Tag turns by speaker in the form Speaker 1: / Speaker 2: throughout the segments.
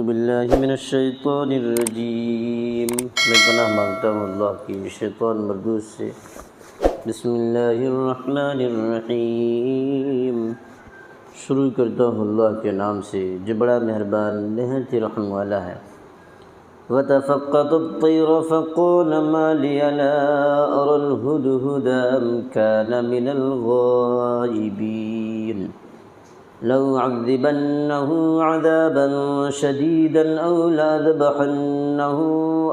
Speaker 1: باللہ من الشیطان الرجیم، میں پناہ مانگتا ہوں اللہ کی شیطان مردود سے۔ بسم اللہ الرحمن الرحیم، شروع کرتا ہوں اللہ کے نام سے جو بڑا مہربان نہایت رحم والا ہے۔ وَتَفَقَّتَ الطَّيْرَ فَقَالَ مَا لِيَ لَا أَرَى الْهُدْهُدَ أَمْ كَانَ مِنَ الْغَائِبِينَ لَأُعَذِّبَنَّهُ عَذَابًا شَدِيدًا أَوْ لَأَذْبَحَنَّهُ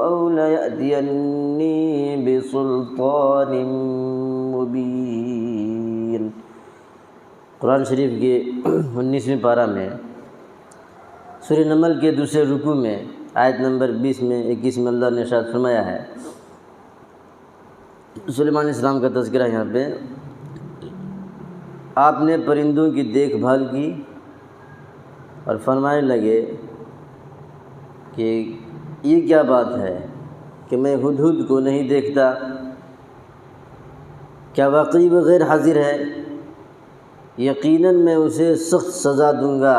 Speaker 1: أَوْ لَيَأْتِيَنِّي بِسُلْطَانٍ مُبِينٍ۔ قرآن شریف کے 19ویں پارہ میں سورہ نمل کے دوسرے رکوع میں آیت نمبر 20 میں 21 میں اللہ نے ارشاد فرمایا ہے، سلیمان علیہ السلام کا تذکرہ یہاں پہ، آپ نے پرندوں کی دیکھ بھال کی اور فرمانے لگے کہ یہ کیا بات ہے کہ میں ہدہد کو نہیں دیکھتا، کیا واقعی وہ غیر حاضر ہے؟ یقیناً میں اسے سخت سزا دوں گا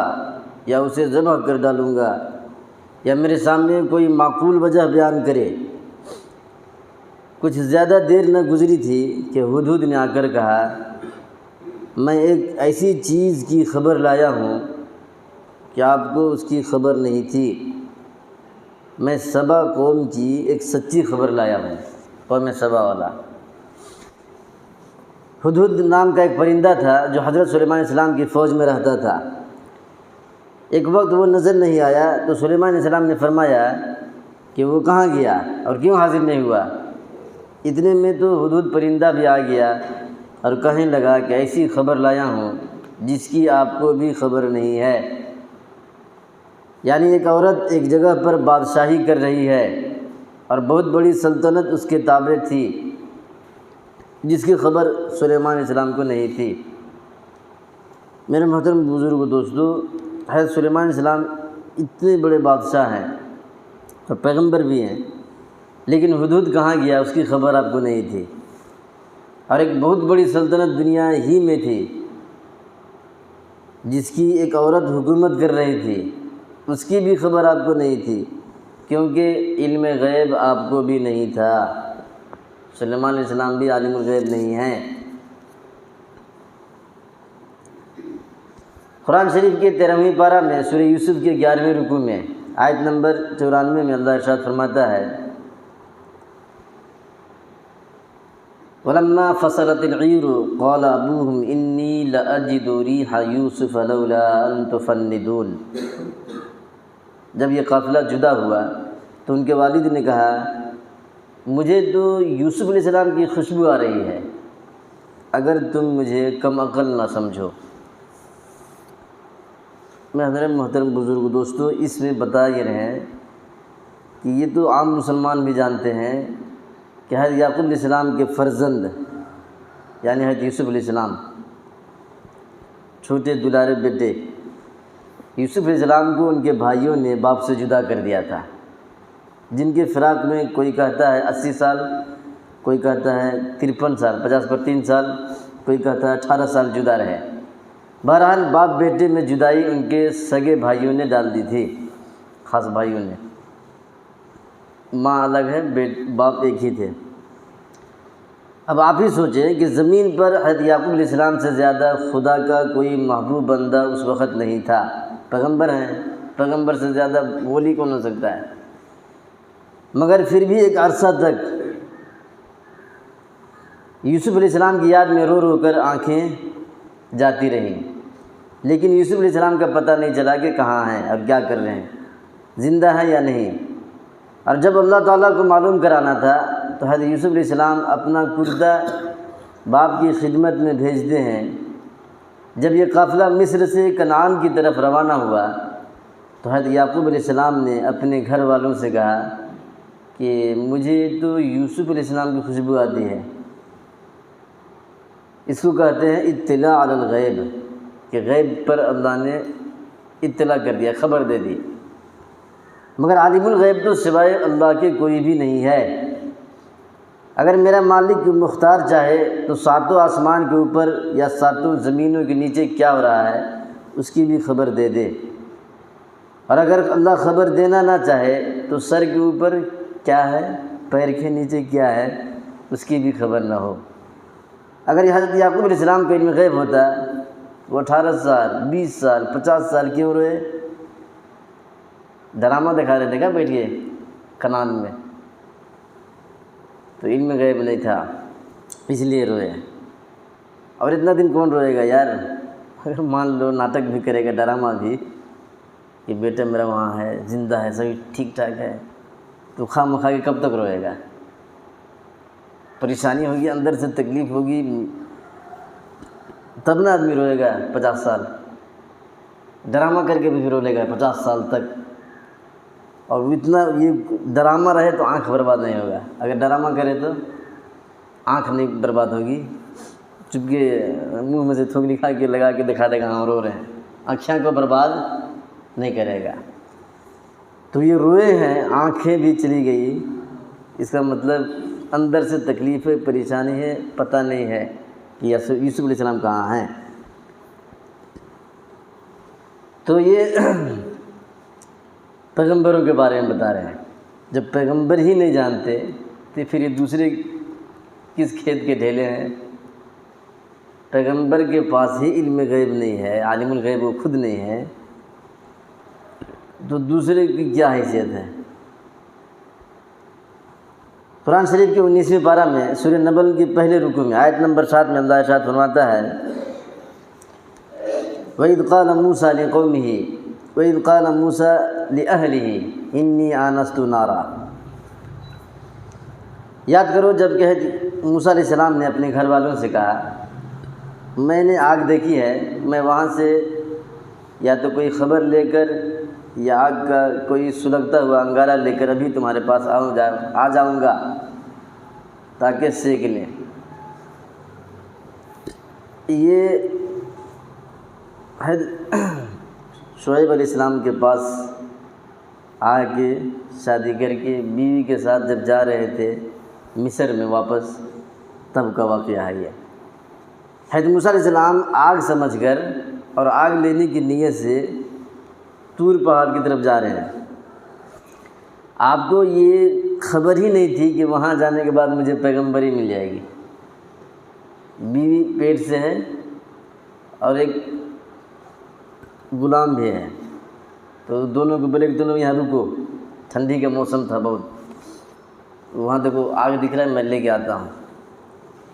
Speaker 1: یا اسے ذبح کر ڈالوں گا، یا میرے سامنے کوئی معقول وجہ بیان کرے۔ کچھ زیادہ دیر نہ گزری تھی کہ ہدہد نے آ کر کہا، میں ایک ایسی چیز کی خبر لایا ہوں کہ آپ کو اس کی خبر نہیں تھی۔ میں سبا قوم کی ایک سچی خبر لایا ہوں، قوم سبا والا۔ ہدہد نام کا ایک پرندہ تھا جو حضرت سلیمان علیہ السلام کی فوج میں رہتا تھا۔ ایک وقت وہ نظر نہیں آیا تو سلیمان علیہ السلام نے فرمایا کہ وہ کہاں گیا اور کیوں حاضر نہیں ہوا؟ اتنے میں تو ہدہد پرندہ بھی آ گیا اور کہنے لگا کہ ایسی خبر لایا ہوں جس کی آپ کو بھی خبر نہیں ہے۔ یعنی ایک عورت ایک جگہ پر بادشاہی کر رہی ہے اور بہت بڑی سلطنت اس کے تابع تھی، جس کی خبر سلیمان علیہ السلام کو نہیں تھی۔ میرے محترم بزرگ دوستو، حضرت سلیمان علیہ السلام اتنے بڑے بادشاہ ہیں اور پیغمبر بھی ہیں، لیکن ہدہد کہاں گیا اس کی خبر آپ کو نہیں تھی۔ اور ایک بہت بڑی سلطنت دنیا ہی میں تھی جس کی ایک عورت حکومت کر رہی تھی، اس کی بھی خبر آپ کو نہیں تھی، کیونکہ علم غیب آپ کو بھی نہیں تھا۔ سلیمان علیہ السلام بھی عالم الغیب نہیں ہیں۔ قرآن شریف کے 13ویں پارہ میں سورہ یوسف کے 11ویں رکوع میں آیت نمبر 94 میں اللہ ارشاد فرماتا ہے، وَلَمَّا فَصَلَتِ الْعِيرُ قَالَ أَبُوهُمْ إِنِّي لَأَجِدُ رِيحَ يُوسُفَ لَوْلَا أَن تُفَنِّدُونِ۔ جب یہ قافلہ جدا ہوا تو ان کے والد نے کہا، مجھے تو یوسف علیہ السلام کی خوشبو آ رہی ہے، اگر تم مجھے کم عقل نہ سمجھو۔ میں حضرت محترم بزرگ دوستو، اس میں بتا یہ رہے ہیں کہ یہ تو عام مسلمان بھی جانتے ہیں کہ حضرت یعقوب علیہ السلام کے فرزند یعنی حضرت یوسف علیہ السلام، چھوٹے دلارے بیٹے یوسف علیہ السلام کو ان کے بھائیوں نے باپ سے جدا کر دیا تھا، جن کے فراق میں کوئی کہتا ہے 80 سال، کوئی کہتا ہے 53 سال، 50 پر 3 سال، کوئی کہتا ہے 18 سال جدا رہے۔ بہرحال باپ بیٹے میں جدائی ان کے سگے بھائیوں نے ڈال دی تھی، خاص بھائیوں نے، ماں الگ ہے، باپ ایک ہی تھے۔ اب آپ ہی سوچیں کہ زمین پر حضرت یعقوب علیہ السلام سے زیادہ خدا کا کوئی محبوب بندہ اس وقت نہیں تھا۔ پیغمبر ہیں، پیغمبر سے زیادہ ولی کون ہو سکتا ہے؟ مگر پھر بھی ایک عرصہ تک یوسف علیہ السلام کی یاد میں رو رو کر آنکھیں جاتی رہیں، لیکن یوسف علیہ السلام کا پتہ نہیں چلا کہ کہاں ہیں اور کیا کر رہے ہیں، زندہ ہیں یا نہیں۔ اور جب اللہ تعالیٰ کو معلوم کرانا تھا تو حضرت یوسف علیہ السلام اپنا کردہ باپ کی خدمت میں بھیجتے ہیں۔ جب یہ قافلہ مصر سے کنعان کی طرف روانہ ہوا تو حضرت یعقوب علیہ السلام نے اپنے گھر والوں سے کہا کہ مجھے تو یوسف علیہ السلام کی خوشبو آتی ہے۔ اس کو کہتے ہیں اطلاع علی الغیب، کہ غیب پر اللہ نے اطلاع کر دیا، خبر دے دی۔ مگر عالم الغیب تو سوائے اللہ کے کوئی بھی نہیں ہے۔ اگر میرا مالک مختار چاہے تو ساتوں آسمان کے اوپر یا ساتوں زمینوں کے نیچے کیا ہو رہا ہے اس کی بھی خبر دے دے۔ اور اگر اللہ خبر دینا نہ چاہے تو سر کے اوپر کیا ہے، پیر کے نیچے کیا ہے، اس کی بھی خبر نہ ہو۔ اگر یہ حضرت یعقوب علیہ السلام کو علم غیب ہوتا وہ 18 سال 20 سال 50 سال کیوں روئے؟ ڈرامہ دکھا رہے تھے کیا بیٹھ کے کنان میں؟ تو علم غیب نہیں تھا اس لیے روئے۔ اور اتنا دن کون روئے گا یار؟ اگر مان لو ناٹک بھی کرے گا، ڈرامہ بھی، کہ بیٹا میرا وہاں ہے، زندہ ہے، سبھی ٹھیک ٹھاک ہے، تو خواہ مخواہ کے کب تک روئے گا؟ پریشانی ہوگی، اندر سے تکلیف ہوگی، تب نہ آدمی روئے گا 50 سال۔ ڈرامہ کر کے بھی پھر رولے گا 50 سال تک۔ اور اتنا یہ ڈرامہ رہے تو آنکھ برباد نہیں ہوگا، اگر ڈرامہ کرے تو آنکھ نہیں برباد ہوگی، چپکے منہ میں سے تھوک کھا کے لگا کے دکھا دے گا ہم رو رہے ہیں، آنکھیں کو برباد نہیں کرے گا۔ تو یہ روئے ہیں، آنکھیں بھی چلی گئی، اس کا مطلب اندر سے تکلیف ہے، پریشانی ہے، پتہ نہیں ہے کہ یوسف علیہ السلام کہاں ہیں۔ تو یہ پیغمبروں کے بارے میں بتا رہے ہیں۔ جب پیغمبر ہی نہیں جانتے تو پھر یہ دوسرے کس کھیت کے ڈھیلے ہیں؟ پیغمبر کے پاس ہی علم غیب نہیں ہے، عالم الغیب وہ خود نہیں ہے، تو دوسرے کی کیا حیثیت ہے؟ قرآن شریف کے 19ویں پارہ میں سورہ نبل کے پہلے رکوع میں آیت نمبر 7 میں اللہ ارشاد فرماتا ہے، وَإِذْ قَالَ مُوسَىٰ لِقَوْمِهِ وَإِذْ قَالَ مُوسَىٰ لِأَهْلِهِ إِنِّي آنَسْتُ نَارًا۔ یاد کرو جب کہ موسیٰ علیہ السلام نے اپنے گھر والوں سے کہا میں نے آگ دیکھی ہے، میں وہاں سے یا تو کوئی خبر لے کر یا آگ کا کوئی سلگتا ہوا انگارہ لے کر ابھی تمہارے پاس آ جاؤں گا تاکہ سیک لیں۔ یہ شعیب علیہ السلام کے پاس آ کے شادی کر کے بیوی کے ساتھ جب جا رہے تھے مصر میں واپس، تب کا واقعہ ہے یہ۔ حضرت موسیٰ علیہ السلام آگ سمجھ کر اور آگ لینے کی نیت سے طور پہاڑ کی طرف جا رہے ہیں۔ آپ کو یہ خبر ہی نہیں تھی کہ وہاں جانے کے بعد مجھے پیغمبری مل جائے گی، بیوی پیٹ سے ہے اور ایک غلام بھی ہے، تو دونوں کو بولے کہ دونوں یہاں رکو، ٹھنڈی کا موسم تھا بہت، وہاں دیکھو آگ دکھ رہا ہے میں لے کے آتا ہوں،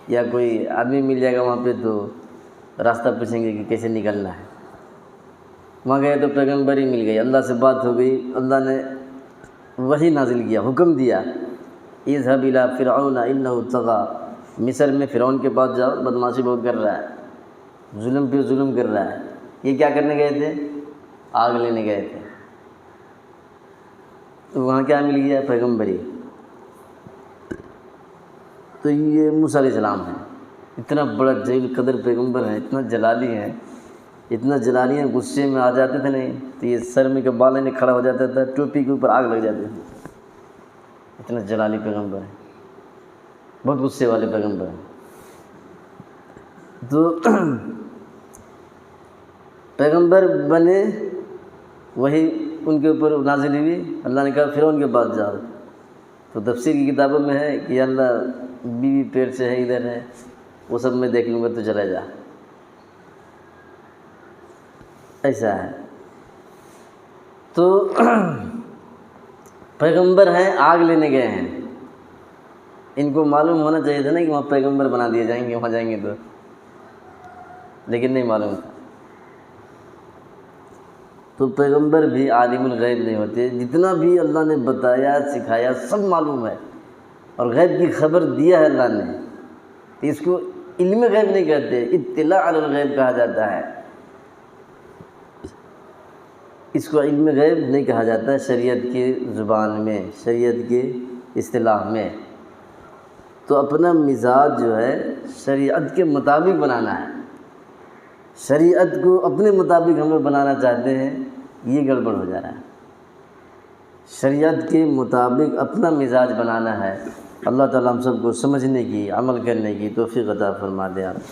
Speaker 1: یا کوئی آدمی مل جائے گا وہاں پہ تو راستہ پوچھیں گے کہ کیسے نکلنا ہے۔ وہاں گئے تو پیغمبری مل گئی، اللہ سے بات ہو گئی، اللہ نے وحی نازل کیا، حکم دیا اذهب الى فرعون انه طغى، مصر میں فرعون کے پاس جاؤ، بدماشی بہت کر رہا ہے، ظلم پہ ظلم کر رہا ہے۔ یہ کیا کرنے گئے تھے؟ آگ لینے گئے تھے، تو وہاں کیا مل گیا؟ پیغمبری۔ تو یہ موسیٰ علیہ السلام ہیں، اتنا بڑا جلیل قدر پیغمبر ہیں، اتنا جلالی ہیں، اتنا جلالی ہیں، غصے میں آ جاتے تھے نہیں تو یہ سر میں کے بال نہیں کھڑا ہو جاتا تھا، ٹوپی کے اوپر آگ لگ جاتی تھی، اتنا جلالی پیغمبر ہیں، بہت غصے والے پیغمبر ہیں۔ تو پیغمبر بنے، وہی ان کے اوپر نازل ہوئی، اللہ نے کہا فرعون کے پاس جاؤ، تو تفسیر کی کتابوں میں ہے کہ اللہ بیوی پیٹ سے ہے، ادھر ہے، وہ سب میں دیکھ لوں گا تو چلا جا، ایسا ہے۔ تو پیغمبر ہیں، آگ لینے گئے ہیں، ان کو معلوم ہونا چاہیے تھا نا کہ وہاں پیغمبر بنا دیے جائیں گے وہاں جائیں گے تو، لیکن نہیں معلوم تھا۔ تو پیغمبر بھی عالم الغیب نہیں ہوتے، جتنا بھی اللہ نے بتایا سکھایا سب معلوم ہے، اور غیب کی خبر دیا ہے اللہ نے، تو اس کو علم غیب نہیں کہتے، اطلاع علی الغیب کہا جاتا ہے، اس کو علم غیب نہیں کہا جاتا ہے شریعت کی زبان میں، شریعت کی اصطلاح میں۔ تو اپنا مزاج جو ہے شریعت کے مطابق بنانا ہے، شریعت کو اپنے مطابق ہم لوگ بنانا چاہتے ہیں، یہ گڑبڑ ہو جا رہا ہے۔ شریعت کے مطابق اپنا مزاج بنانا ہے۔ اللہ تعالیٰ ہم سب کو سمجھنے کی، عمل کرنے کی توفیق عطا فرما دے۔